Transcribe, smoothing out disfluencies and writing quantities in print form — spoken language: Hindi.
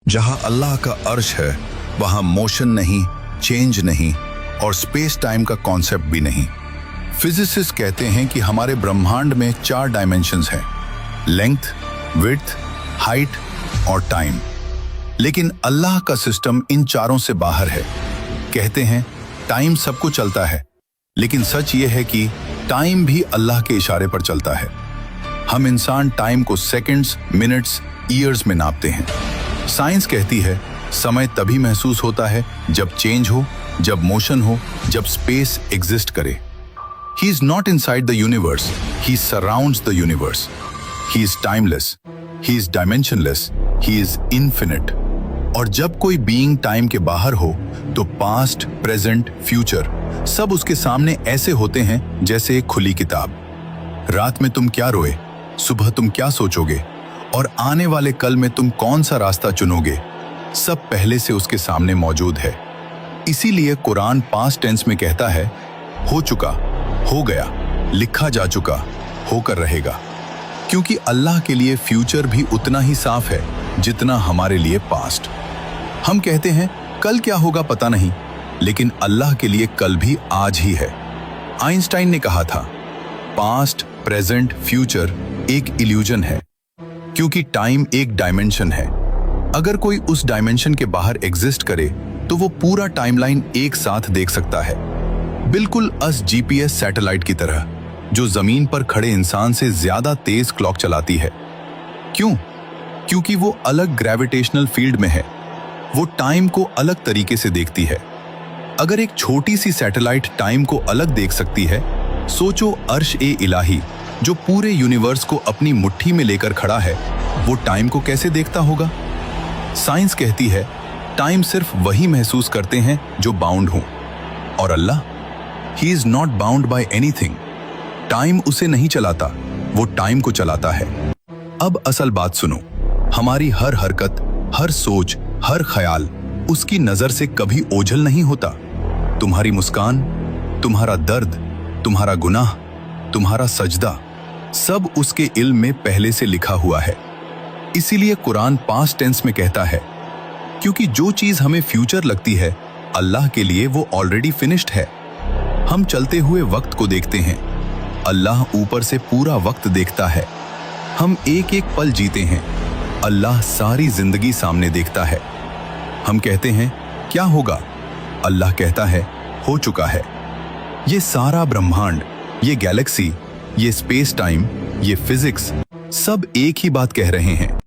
जहां अल्लाह का अर्श है वहां मोशन नहीं, चेंज नहीं और स्पेस टाइम का कॉन्सेप्ट भी नहीं। फिजिसिस्ट कहते हैं कि हमारे ब्रह्मांड में 4 डायमेंशंस हैं, लेंथ, विड्थ, हाइट और टाइम। लेकिन अल्लाह का सिस्टम इन चारों से बाहर है। कहते हैं टाइम सबको चलता है, लेकिन सच ये है कि टाइम भी अल्लाह के इशारे पर चलता है। हम इंसान टाइम को सेकंड्स, मिनट्स, ईयर्स में नापते हैं। साइंस कहती है समय तभी महसूस होता है जब चेंज हो, जब मोशन हो, जब स्पेस एग्जिस्ट करे। He is not inside the universe, he surrounds the universe. He is timeless, he is dimensionless, he is infinite. और जब कोई बीइंग टाइम के बाहर हो तो पास्ट, प्रेजेंट, फ्यूचर सब उसके सामने ऐसे होते हैं जैसे एक खुली किताब। रात में तुम क्या रोए, सुबह तुम क्या सोचोगे और आने वाले कल में तुम कौन सा रास्ता चुनोगे, सब पहले से उसके सामने मौजूद है। इसीलिए कुरान पास्ट टेंस में कहता है हो चुका, हो गया, लिखा जा चुका, होकर रहेगा। क्योंकि अल्लाह के लिए फ्यूचर भी उतना ही साफ है जितना हमारे लिए पास्ट। हम कहते हैं कल क्या होगा पता नहीं, लेकिन अल्लाह के लिए कल भी आज ही है। आइंस्टाइन ने कहा था पास्ट, प्रेजेंट, फ्यूचर एक इल्यूजन है, क्योंकि टाइम एक डायमेंशन है। अगर कोई उस डायमेंशन के बाहर एग्जिस्ट करे तो वो पूरा टाइमलाइन एक साथ देख सकता है, बिल्कुल अस जीपीएस सैटेलाइट की तरह, जो जमीन पर खड़े इंसान से ज्यादा तेज क्लॉक चलाती है। क्यों? क्योंकि वो अलग ग्रेविटेशनल फील्ड में है, वो टाइम को अलग तरीके से देखती है। अगर एक छोटी सी सैटेलाइट टाइम को अलग देख सकती है, सोचो अर्श ए इलाही जो पूरे यूनिवर्स को अपनी मुट्ठी में लेकर खड़ा है, वो टाइम को कैसे देखता होगा? साइंस कहती है टाइम सिर्फ वही महसूस करते हैं जो बाउंड हों, और Allah, he is not bound by anything. Time उसे नहीं चलाता, वो टाइम को चलाता है। अब असल बात सुनो, हमारी हर हरकत, हर सोच, हर ख्याल उसकी नजर से कभी ओझल नहीं होता। तुम्हारी मुस्कान, तुम्हारा दर्द, तुम्हारा गुनाह, तुम्हारा सजदा, सब उसके इल्म में पहले से लिखा हुआ है। इसीलिए कुरान पास्ट टेंस में कहता है क्योंकि जो चीज हमें फ्यूचर लगती है, अल्लाह के लिए वो ऑलरेडी फिनिश्ड है। हम चलते हुए वक्त को देखते हैं, अल्लाह ऊपर से पूरा वक्त देखता है। हम एक एक पल जीते हैं, अल्लाह सारी जिंदगी सामने देखता है। हम कहते हैं क्या होगा, अल्लाह कहता है हो चुका है। ये सारा ब्रह्मांड, ये गैलेक्सी, ये स्पेस टाइम, ये फिजिक्स सब एक ही बात कह रहे हैं,